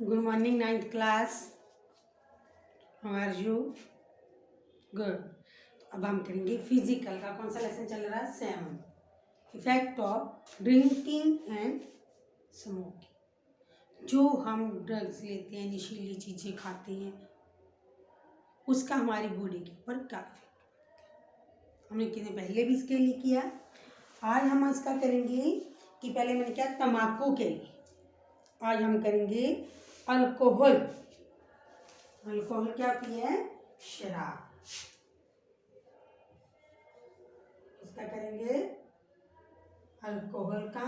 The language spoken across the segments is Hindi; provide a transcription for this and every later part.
Good morning ninth class. How are you? Good. अब हम करेंगे फिजिकल का। कौन सा लेसन चल रहा है? 7, effect of drinking and smoking. जो हम ड्रग्स लेते हैं, नशीली चीज़ें खाते हैं, उसका हमारी बॉडी के ऊपर क्या इफेक्ट पड़ता है। हमने कितने पहले भी इसके लिए किया। आज हम इसका करेंगे कि पहले मैंने किया तम्बाकू के लिए, आज हम करेंगे अल्कोहल। अल्कोहल क्या होती है? शराब। इसका करेंगे अल्कोहल का।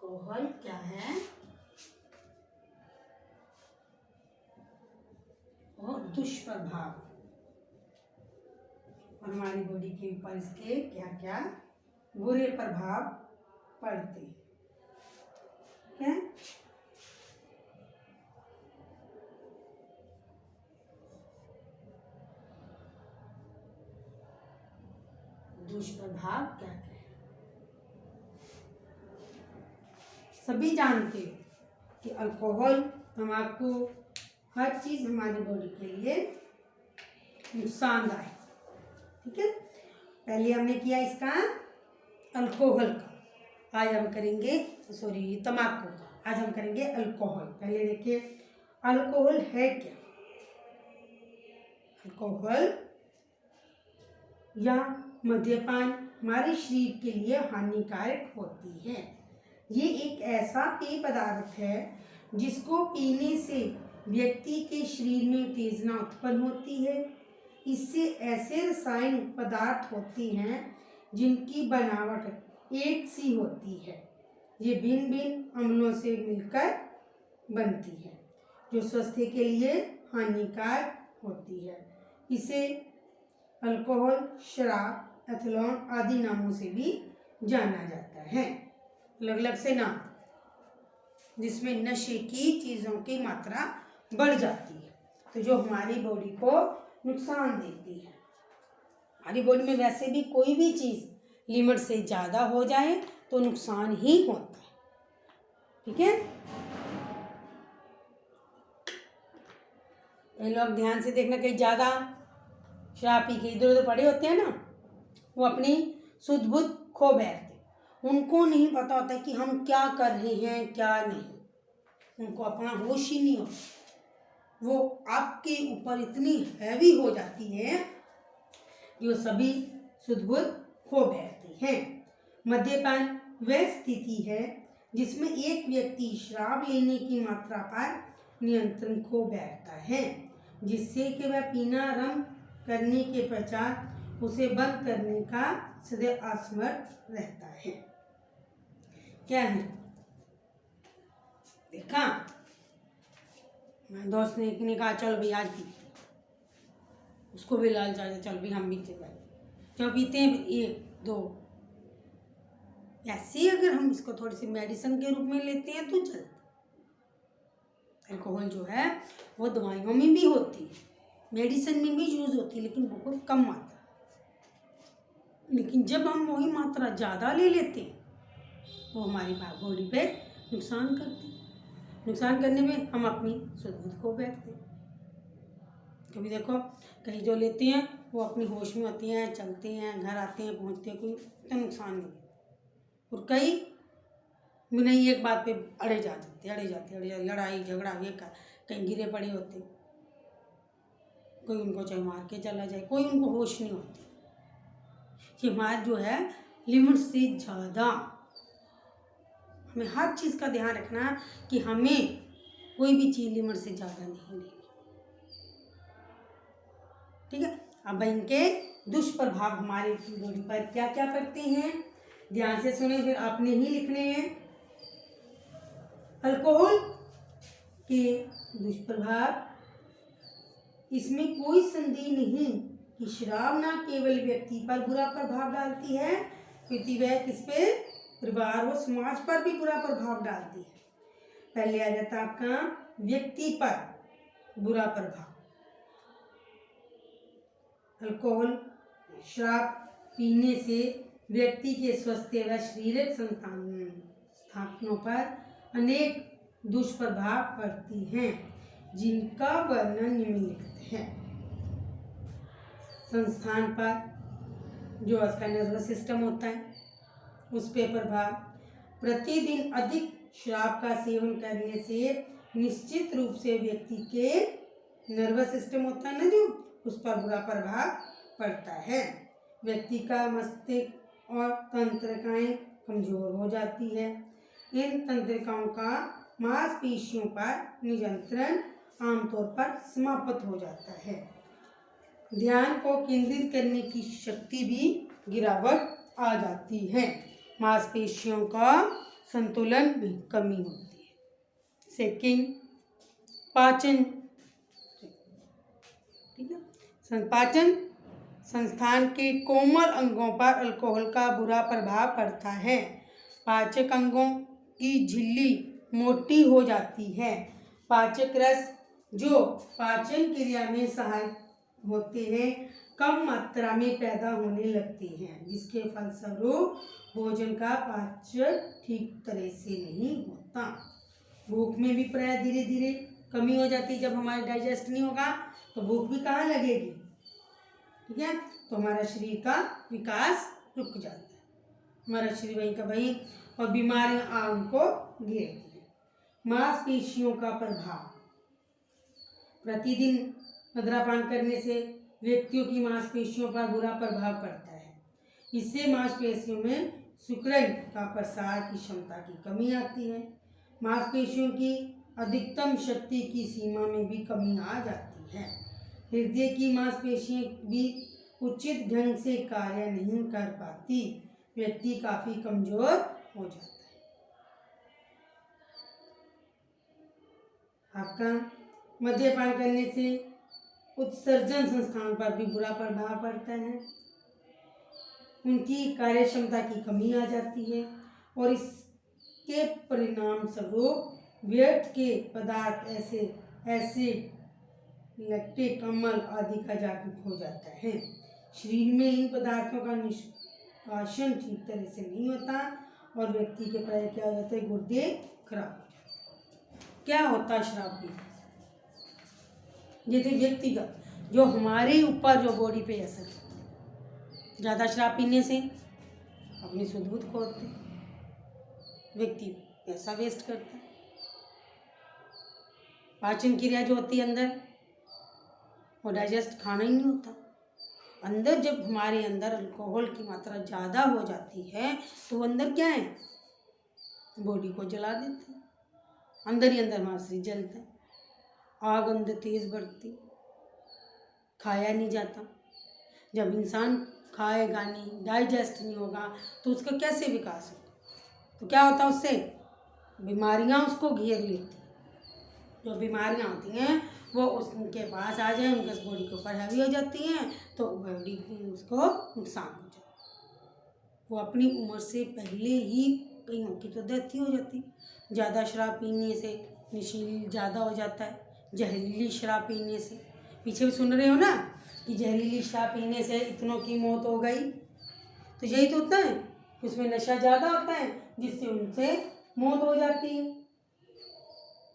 अल्कोहल क्या है? और दुष्प्रभाव, और हमारी बॉडी के ऊपर इसके क्या क्या बुरे प्रभाव पड़ते हैं। ठीक है? दुष्प्रभाव क्या क्या है? सभी जानते हो कि अल्कोहल, तम्बाकू, हर चीज हमारी बॉडी के लिए नुकसानदायक। ठीक है, पहले हमने किया इसका अल्कोहल का, आज हम करेंगे तम्बाकू का। आज हम करेंगे अल्कोहल। पहले देखिए अल्कोहल है क्या। अल्कोहल या मद्यपान हमारे शरीर के लिए हानिकारक होती है। ये एक ऐसा पेय पदार्थ है जिसको पीने से व्यक्ति के शरीर में उत्तेजना उत्पन्न होती है। इससे ऐसे रासायनिक पदार्थ होती हैं जिनकी बनावट एक सी होती है। ये भिन्न भिन्न अम्लों से मिलकर बनती है जो स्वास्थ्य के लिए हानिकारक होती है। इसे अल्कोहल, शराब, एथेनॉल आदि नामों से भी जाना जाता है। अलग अलग से नाम, जिसमें नशे की चीज़ों की मात्रा बढ़ जाती है, तो जो हमारी बॉडी को नुकसान देती है। हमारी बॉडी में वैसे भी कोई भी चीज़ लिमिट से ज़्यादा हो जाए तो नुकसान ही होता है। ठीक है, ये लोग ध्यान से देखना, कहीं ज़्यादा शराब पी के इधर उधर पड़े होते हैं ना, वो अपनी शुद्ध बुद्ध खो बैठते। उनको नहीं पता होता कि हम क्या कर रहे हैं क्या नहीं। उनको अपना होश ही नहीं होता। वो आपके ऊपर इतनी हैवी हो जाती है कि वो सभी शुद्ध बुद्ध खो बैठते हैं। मद्यपान वह स्थिति है जिसमें एक व्यक्ति शराब लेने की मात्रा पर नियंत्रण खो बैठता है, जिससे कि वह पीना आरंभ करने के पश्चात उसे बंद करने का सदैव असमर्थ रहता है। क्या है? देखा, मेरे दोस्त ने कहा चलो भाई आज पीते, उसको भी लालच आ जाए, चल भाई हम पीते भाई, जो पीते हैं 1-2। ऐसे अगर हम इसको थोड़ी सी मेडिसिन के रूप में लेते हैं तो चलता। अल्कोहल जो है वो दवाइयों में भी होती है, मेडिसिन में भी यूज होती है, लेकिन बहुत कम मात्रा। लेकिन जब हम वही मात्रा ज़्यादा ले लेते हैं वो हमारी बॉडी पे नुकसान करती है। नुकसान करने में हम अपनी शुद्ध बुद्ध खो बैठते हैं। कभी देखो कहीं जो लेते हैं वो अपनी होश में होती हैं, चलते हैं, घर आते हैं, पहुंचते हैं, कोई इतना नुकसान नहीं। और कई नहीं एक बात पे अड़े जाते, लड़ाई झगड़ा ये कर, कहीं गिरे पड़े होते, कोई उनको चाहे मार के चला जाए, कोई उनको होश नहीं होती। ये हमारा जो है लिमिट से ज़्यादा, हमें हर चीज़ का ध्यान रखना कि हमें कोई भी चीज़ लिमिट से ज़्यादा नहीं लेनी। ठीक है, अब इनके दुष्प्रभाव हमारे बॉडी पर क्या क्या करते हैं, ध्यान से सुने, फिर आपने ही लिखने हैं। अल्कोहल के दुष्प्रभाव, इसमें कोई संदेह नहीं कि शराब न केवल व्यक्ति पर बुरा प्रभाव डालती है, क्योंकि वह किस पे, परिवार और समाज पर भी बुरा प्रभाव डालती है। पहले आ जाता है आपका व्यक्ति पर बुरा प्रभाव। अल्कोहल, शराब पीने से व्यक्ति के स्वास्थ्य व शारीरिक संस्थानों पर अनेक दुष्प्रभाव पड़ती हैं, जिनका वर्णन निम्नलिखित है। संस्थान पर जो उसका नर्वस सिस्टम होता है उस पे प्रभाव। प्रतिदिन अधिक शराब का सेवन करने से निश्चित रूप से व्यक्ति के नर्वस सिस्टम होता है ना जो, उस पर बुरा प्रभाव पड़ता है। व्यक्ति का मस्तिष्क और तंत्रिकाएं कमजोर हो जाती है। इन तंत्रिकाओं का मांसपेशियों पर नियंत्रण आमतौर पर समाप्त हो जाता है। ध्यान को केंद्रित करने की शक्ति भी गिरावट आ जाती है। मांसपेशियों का संतुलन में कमी होती है। सेकंड, पाचन, ठीक है। पाचन संस्थान के कोमल अंगों पर अल्कोहल का बुरा प्रभाव पड़ता है। पाचक अंगों की झिल्ली मोटी हो जाती है। पाचक रस जो पाचन क्रिया में सहायक होते हैं कम मात्रा में पैदा होने लगती हैं, जिसके फलस्वरूप भोजन का पाचन ठीक तरह से नहीं होता। भूख में भी प्राय धीरे धीरे कमी हो जाती है। जब हमारा डाइजेस्ट नहीं होगा तो भूख भी कहाँ लगेगी, ठीक है। तो हमारा शरीर का विकास रुक जाता है, हमारा शरीर वहीं का वहीं, और बीमारियां आम को घेरती है। मांसपेशियों का प्रभाव। प्रतिदिन मदिरापान करने से व्यक्तियों की मांसपेशियों पर बुरा प्रभाव पड़ता है। इससे मांसपेशियों में सुक्रण का प्रसार की क्षमता की कमी आती है। मांसपेशियों की अधिकतम शक्ति की सीमा में भी कमी आ जाती है। हृदय की मांसपेशियां भी उचित ढंग से कार्य नहीं कर पाती। व्यक्ति काफी कमजोर हो जाता है। आपका मद्यपान करने से उत्सर्जन संस्थान पर भी बुरा प्रभाव पड़ता है। उनकी कार्य क्षमता की कमी आ जाती है और इसके परिणाम स्वरूप व्यर्थ के पदार्थ ऐसे एसिड, लैक्टिक अम्ल आदि का जागरूक हो जाता है। शरीर में इन पदार्थों का निष्कासन ठीक तरह से नहीं होता और व्यक्ति के प्राय क्या हो जाता है, गुर्दे खराब हो जाते हैं। क्या होता है शराब पीने? जैसे व्यक्तिगत जो हमारे ऊपर जो बॉडी पे असर करता है, ज़्यादा शराब पीने से अपनी शुद्ध बुद्ध खोते व्यक्ति पैसा वेस्ट करता है। पाचन क्रिया जो होती है अंदर वो डाइजेस्ट खाना ही नहीं होता। अंदर जब हमारे अंदर अल्कोहल की मात्रा ज़्यादा हो जाती है तो वो अंदर क्या है, बॉडी को जला देते हैं। अंदर ही अंदर हमारा शरीर जलता है, आग अंदर तेज बढ़ती, खाया नहीं जाता। जब इंसान खाएगा नहीं, डाइजेस्ट नहीं होगा तो उसका कैसे विकास होगा? तो क्या होता है, उससे बीमारियां उसको घेर लेती। जो बीमारियां होती हैं वो उनके पास आ जाए, उनके बॉडी के ऊपर हैवी हो जाती हैं तो बॉडी उसको नुकसान हो जाता है। वो अपनी उम्र से पहले ही कईयों की तो डेथ ही हो जाती। ज़्यादा शराब पीने से नशीली ज़्यादा हो जाता है। जहरीली शराब पीने से, पीछे भी सुन रहे हो ना कि जहरीली शराब पीने से इतनों की मौत हो गई, तो यही तो होता है, उसमें नशा ज़्यादा होता है जिससे उनसे मौत हो जाती है।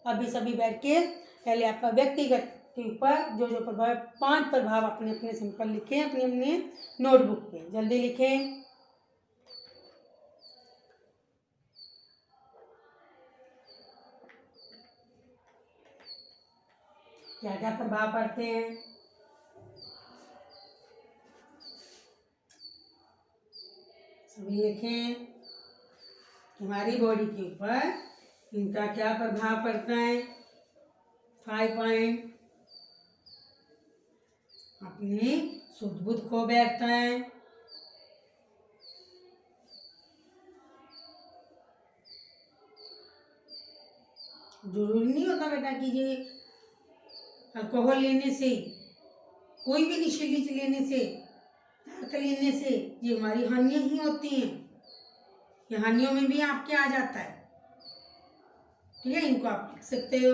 अभी सभी बैठ के पहले आपका व्यक्तिगत के ऊपर जो जो प्रभाव, 5 प्रभाव अपने अपने सिंपल लिखें अपने अपने नोटबुक पे, जल्दी लिखें। क्या क्या प्रभाव पड़ते हैं? सभी लिखें। हमारी बॉडी के ऊपर इनका क्या प्रभाव पड़ता है। 5 पॉइंट। अपनी शुद्ध बुद्ध खो बैठता है। जरूरी नहीं होता बेटा कि ये अल्कोहल लेने से, कोई भी नशीली चीज लेने से, लेने से ये हमारी हानियां ही होती हैं। ये हानियों में भी आपके आ जाता है, ठीक है। इनको आप लिख सकते हो,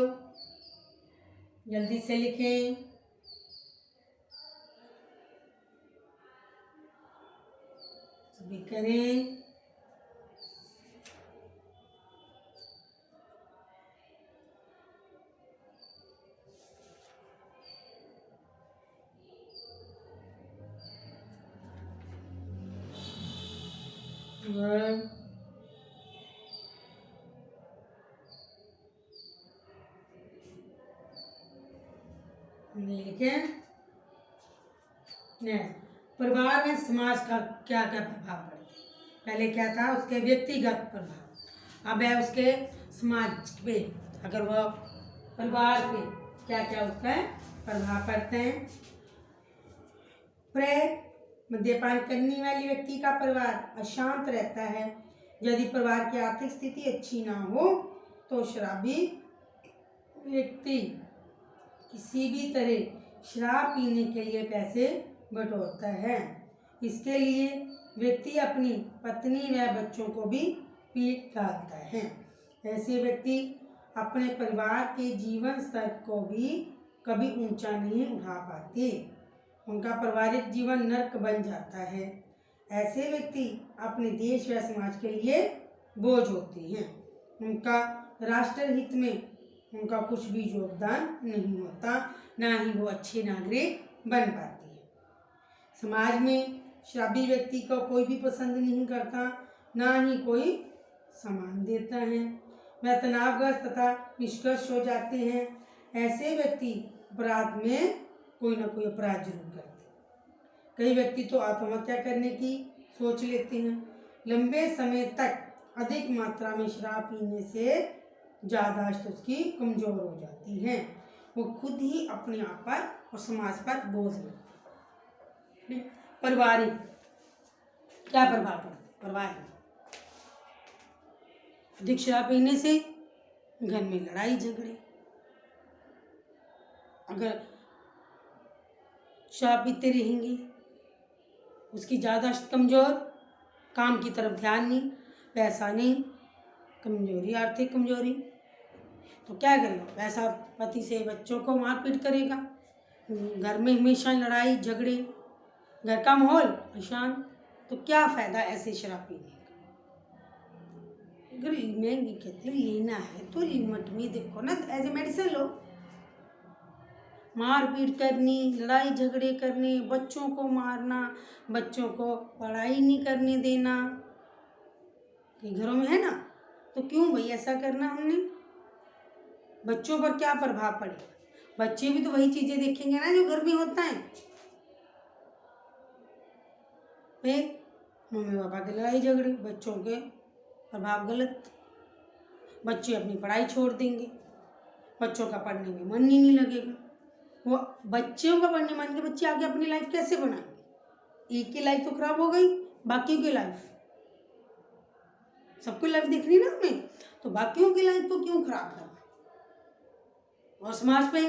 जल्दी से लिखें। सभी करें। गुड। लिखें। परिवार में समाज का क्या क्या प्रभाव पड़ता है। पहले क्या था, उसके व्यक्तिगत प्रभाव, अब है उसके समाज पे, अगर वह परिवार पे क्या क्या उसका प्रभाव पड़ते हैं। मद्यपान करने वाले व्यक्ति का परिवार अशांत रहता है। यदि परिवार की आर्थिक स्थिति अच्छी ना हो तो शराबी व्यक्ति किसी भी तरह शराब पीने के लिए पैसे बटोरता है। इसके लिए व्यक्ति अपनी पत्नी व बच्चों को भी पीट डालता है। ऐसे व्यक्ति अपने परिवार के जीवन स्तर को भी कभी ऊंचा नहीं उठा पाते। उनका पारिवारिक जीवन नर्क बन जाता है। ऐसे व्यक्ति अपने देश व समाज के लिए बोझ होते हैं। उनका राष्ट्र हित में उनका कुछ भी योगदान नहीं होता, ना ही वो अच्छे नागरिक बन पाते हैं। समाज में शराबी व्यक्ति को कोई भी पसंद नहीं करता, ना ही कोई सम्मान देता है। वह तनावग्रस्त तथा निष्कर्ष हो जाते हैं। ऐसे व्यक्ति अपराध में कोई ना कोई अपराध जरूर करते हैं। कई व्यक्ति तो आत्महत्या करने की सोच लेते हैं। लंबे समय तक अधिक मात्रा में शराब पीने से याददाश्त उसकी कमजोर हो जाती है। वो खुद ही अपने आप पर और समाज पर बोझ लगती है। पारिवारिक क्या प्रभाव पड़ता है। पारिवारिक अधिक शराब पीने से घर में लड़ाई झगड़े, अगर शराब पीते रहेंगे, उसकी याददाश्त कमजोर, काम की तरफ ध्यान नहीं, पैसा नहीं, कमजोरी, आर्थिक कमजोरी, तो क्या करेगा, पैसा पति से बच्चों को मारपीट करेगा, घर में हमेशा लड़ाई झगड़े, घर का माहौल अशांत, तो क्या फायदा ऐसे शराब पीने का। अगर महंगी कहते लेना है तो लिमिट में देखो ना, एज ए मेडिसिन लो। मारपीट करनी, लड़ाई झगड़े करने, बच्चों को मारना, बच्चों को पढ़ाई नहीं करने देना, कई घरों में है ना, तो क्यों भाई ऐसा करना हमने। बच्चों पर क्या प्रभाव पड़ेगा, बच्चे भी तो वही चीजें देखेंगे ना जो घर में होता है। फिर मम्मी पापा के लड़ाई झगड़े, बच्चों के प्रभाव गलत, बच्चे अपनी पढ़ाई छोड़ देंगे, बच्चों का पढ़ने में मन ही नहीं लगेगा। वो बच्चों का पढ़ने मन के बच्चे आगे अपनी लाइफ कैसे बनाएंगे। एक की लाइफ तो खराब हो गई, बाकियों की लाइफ, सबको लाइफ देखनी ना हमें, तो बाकियों की लाइफ को क्यों खराब करना। और समाज पे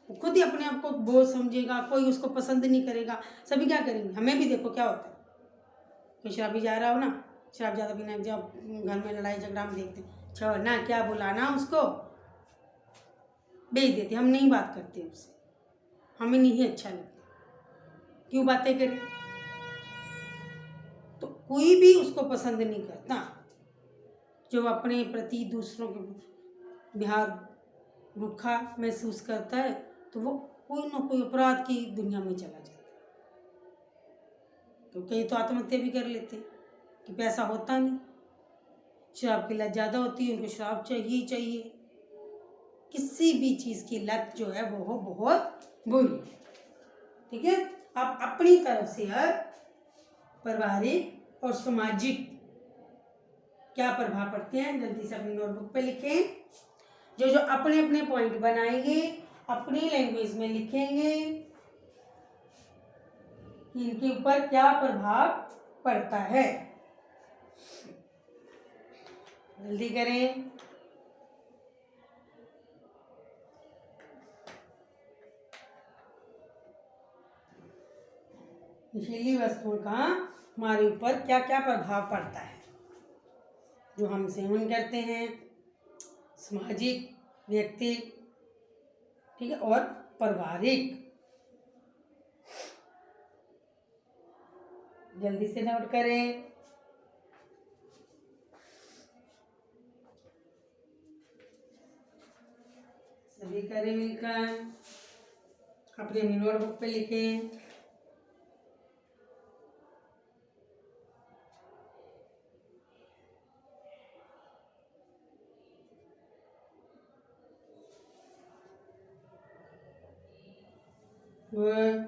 वो खुद ही अपने आप को बोझ समझेगा, कोई उसको पसंद नहीं करेगा, सभी क्या करेंगे। हमें भी देखो क्या होता है, कोई शराबी जा रहा हो ना, शराब ज़्यादा पीना, जब घर में लड़ाई झगड़ा हम देखते हैं, छोड़ना क्या बुलाना, उसको भेज देते, हम नहीं बात करते उससे, हमें नहीं अच्छा लगता, क्यों बातें करें। तो कोई भी उसको पसंद नहीं करता जो अपने प्रति दूसरों के बिहार रूखा महसूस करता है, तो वो कोई ना कोई अपराध की दुनिया में चला जाता है। तो कई तो आत्महत्या भी कर लेते हैं कि पैसा होता नहीं, शराब की लत ज़्यादा होती है, उनको शराब चाहिए चाहिए। किसी भी चीज़ की लत जो है वो बहुत बुरी है। ठीक है, आप अपनी तरफ से पारिवारिक और सामाजिक क्या प्रभाव पड़ते हैं जल्दी से अपनी नोटबुक पे लिखें। जो जो अपने अपने पॉइंट बनाएंगे, अपनी लैंग्वेज में लिखेंगे कि इनके ऊपर क्या प्रभाव पड़ता है। जल्दी करें। नशीली वस्तुओं का हमारे ऊपर क्या क्या प्रभाव पड़ता है, जो हम सेवन करते हैं, सामाजिक, व्यक्ति, ठीक है, और पारिवारिक। जल्दी से नोट करें। सभी करें मिलकर, अपनी अपनी नोटबुक पे लिखें। गुड।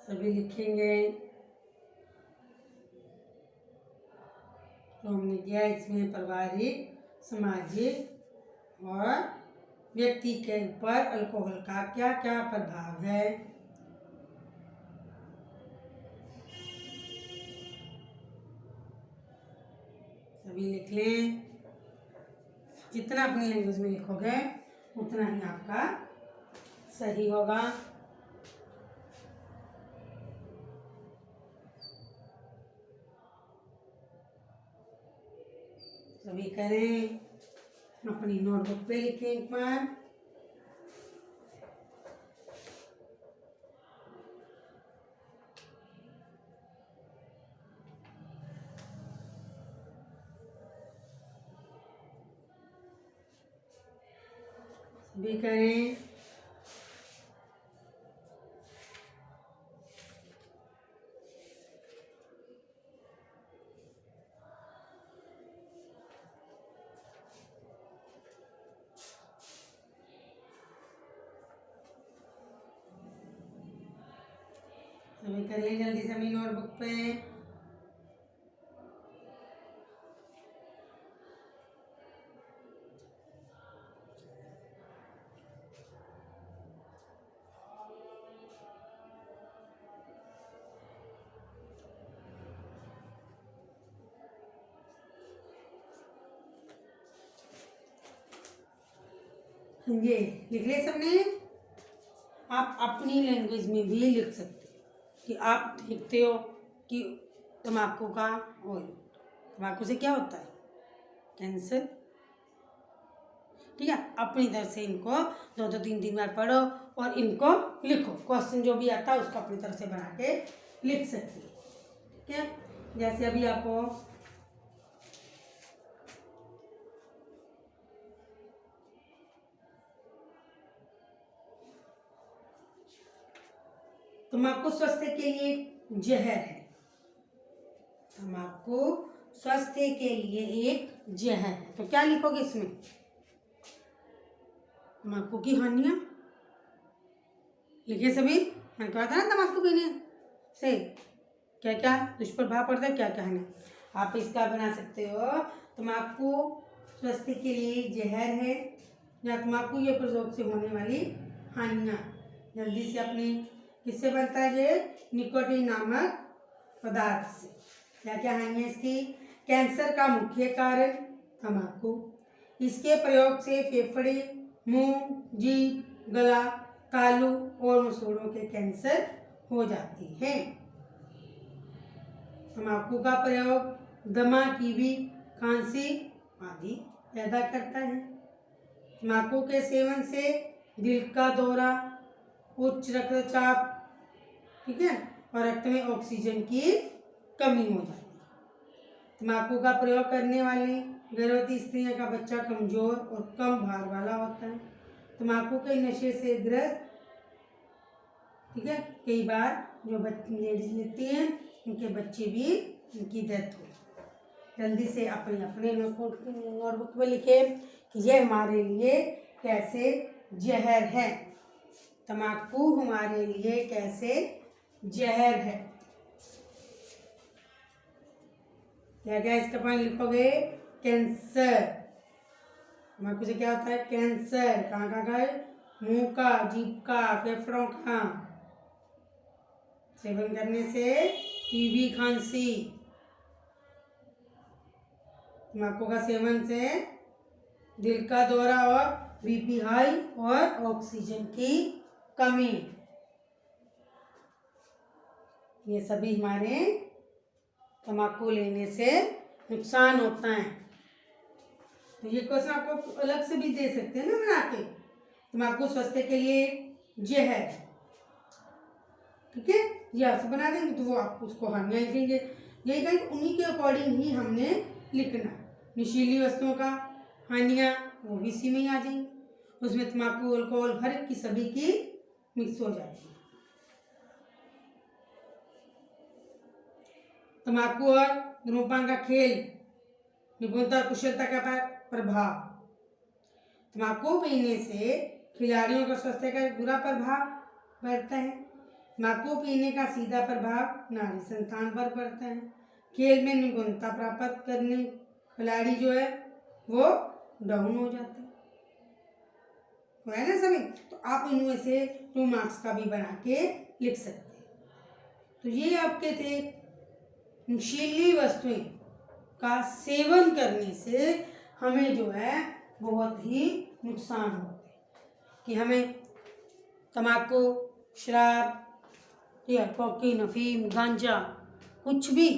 सभी लिखेंगे। तो हमने किया इसमें पारिवारिक, सामाजिक और व्यक्ति के ऊपर अल्कोहल का क्या क्या प्रभाव है। सभी लिख लें। जितना अपनी लैंग्वेज में लिखोगे उतना ही आपका सही होगा। सभी करें, अपनी नोटबुक पे लिखें एक बार। सभी करें। सभी कर लें जल्दी से अपनी नोटबुक पे। ये लिख ले सबने। आप अपनी लैंग्वेज में भी लिख सकते हो कि आप देखते हो कि तम्बाकू का ऑयल, तम्बाकू से क्या होता है, कैंसर। ठीक है, अपनी तरफ से इनको 2-3 बार पढ़ो और इनको लिखो। क्वेश्चन जो भी आता है उसको अपनी तरफ से बना के लिख सकती है। ठीक है, जैसे अभी आपको तम्बाकू स्वास्थ्य के लिए जहर है। तम्बाकू स्वास्थ्य के लिए एक जहर है। तो क्या लिखोगे इसमें? तम्बाकू की हानियां लिखिए सभी। मैंने कहा था ना तम्बाकू पीने से क्या क्या दुष्प्रभाव पड़ता है, क्या क्या है। आप इसका बना सकते हो, तम्बाकू स्वास्थ्य के लिए जहर है या तम्बाकू के प्रयोग से होने वाली हानियां। जल्दी से अपनी किससे बनता है ये? निकोटीन नामक पदार्थ से। क्या क्या हानियां इसकी? कैंसर का मुख्य कारण तम्बाकू। इसके प्रयोग से फेफड़े, मुंह, जीभ, गला, तालू और मसूड़ों के कैंसर हो जाती है। तम्बाकू का प्रयोग दमा, टीबी, खांसी आदि पैदा करता है। तम्बाकू के सेवन से दिल का दौरा, उच्च रक्तचाप, ठीक है, और रक्त में ऑक्सीजन की कमी हो जाती है। तम्बाकू का प्रयोग करने वाली गर्भवती स्त्रियों का बच्चा कमजोर और कम भार वाला होता है। तम्बाकू के नशे से ग्रस्त, ठीक है, कई बार जो लेडीज लेती हैं उनके बच्चे भी, उनकी डेथ हो। जल्दी से अपने अपने नोटबुक में लिखे कि यह हमारे लिए कैसे जहर है। तम्बाकू हमारे लिए कैसे जहर है। क्या क्या इसका पॉइंट लिखोगे? कैंसर। तम्बाकू से क्या होता है? कैंसर। कहाँ कहाँ का है? मुंह का, जीभ का, फेफड़ों का। सेवन करने से टीबी, खांसी। तम्बाकू का सेवन से दिल का दौरा और बीपी हाई और ऑक्सीजन की कमी। ये सभी हमारे तम्बाकू लेने से नुकसान होता है। तो ये क्वेश्चन आपको अलग से भी दे सकते हैं ना बना के। तम्बाकू स्वास्थ्य के लिए जहर, ठीक है, ये आपसे बना देंगे तो वो आप उसको हानियां लिखेंगे। यही कहीं उन्हीं के अकॉर्डिंग ही हमने लिखना। नशीली वस्तुओं का हानियाँ वो भी इसी में ही आ जाएंगी। उसमें तम्बाकू, अल्कोहल हर एक की सभी की मिक्स हो जाती है। तम्बाकू और धूम्रपान का खेल, निपुणता और कुशलता का प्रभाव। तम्बाकू पीने से खिलाड़ियों का स्वास्थ्य का बुरा प्रभाव पड़ता है। तम्बाकू पीने का सीधा प्रभाव नाड़ी संतान पर पड़ता है। खेल में निपुणता प्राप्त करने खिलाड़ी जो है वो डाउन हो जाते हैं। तो है ना सभी, तो आप इनमें से 2 मार्क्स का भी बना के लिख सकते हैं। तो ये आपके थे नशीली वस्तुएं का सेवन करने से हमें जो है बहुत ही नुकसान होते हैं कि हमें तम्बाकू, शराब या कोकीन, अफीम, गांजा कुछ भी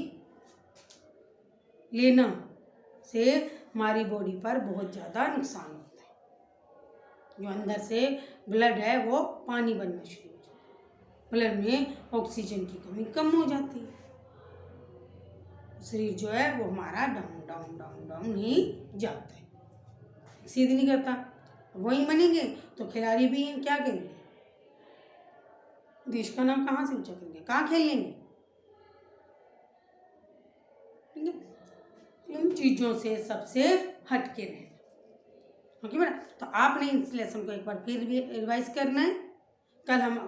लेना से हमारी बॉडी पर बहुत ज़्यादा नुकसान होता है। जो अंदर से ब्लड है वो पानी बनना शुरू हो जाता है, ब्लड में ऑक्सीजन की कमी कम हो जाती है, शरीर जो है वो हमारा डाउन डाउन डाउन डाउन ही जाता है, सीध नहीं करता। वही बनेंगे तो खिलाड़ी भी क्या करेंगे, देश का नाम कहाँ से ऊंचा करेंगे, कहाँ खेल लेंगे। इन चीज़ों से सबसे हट के रहना। ओके बेटा, तो आपने इस लेसन को एक बार फिर भी रिवाइज करना है। कल हम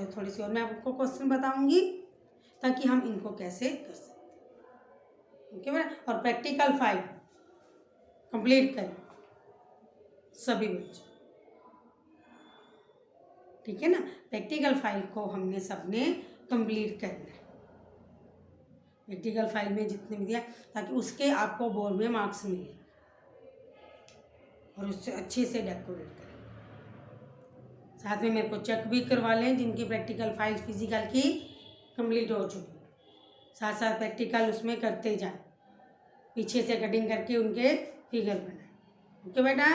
थोड़ी सी और मैं आपको क्वेश्चन बताऊंगी ताकि हम इनको कैसे कर सकते। ओके बेटा, और प्रैक्टिकल 5 कंप्लीट करें सभी बच्चे, ठीक है ना। प्रैक्टिकल 5 को हमने सबने कंप्लीट करना है। प्रैक्टिकल 5 में जितने भी दिया ताकि उसके आपको बोर्ड में मार्क्स मिले और उससे अच्छे से डेकोरेट करें। साथ में मेरे को चेक भी करवा लें जिनकी प्रैक्टिकल 5 फिजिकल की कंप्लीट हो चुकी है, साथ साथ प्रैक्टिकल उसमें करते जाएं, पीछे से कटिंग करके उनके फिगर बनाएं। ओके बेटा,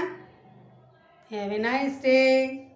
हैव ए नाइस डे।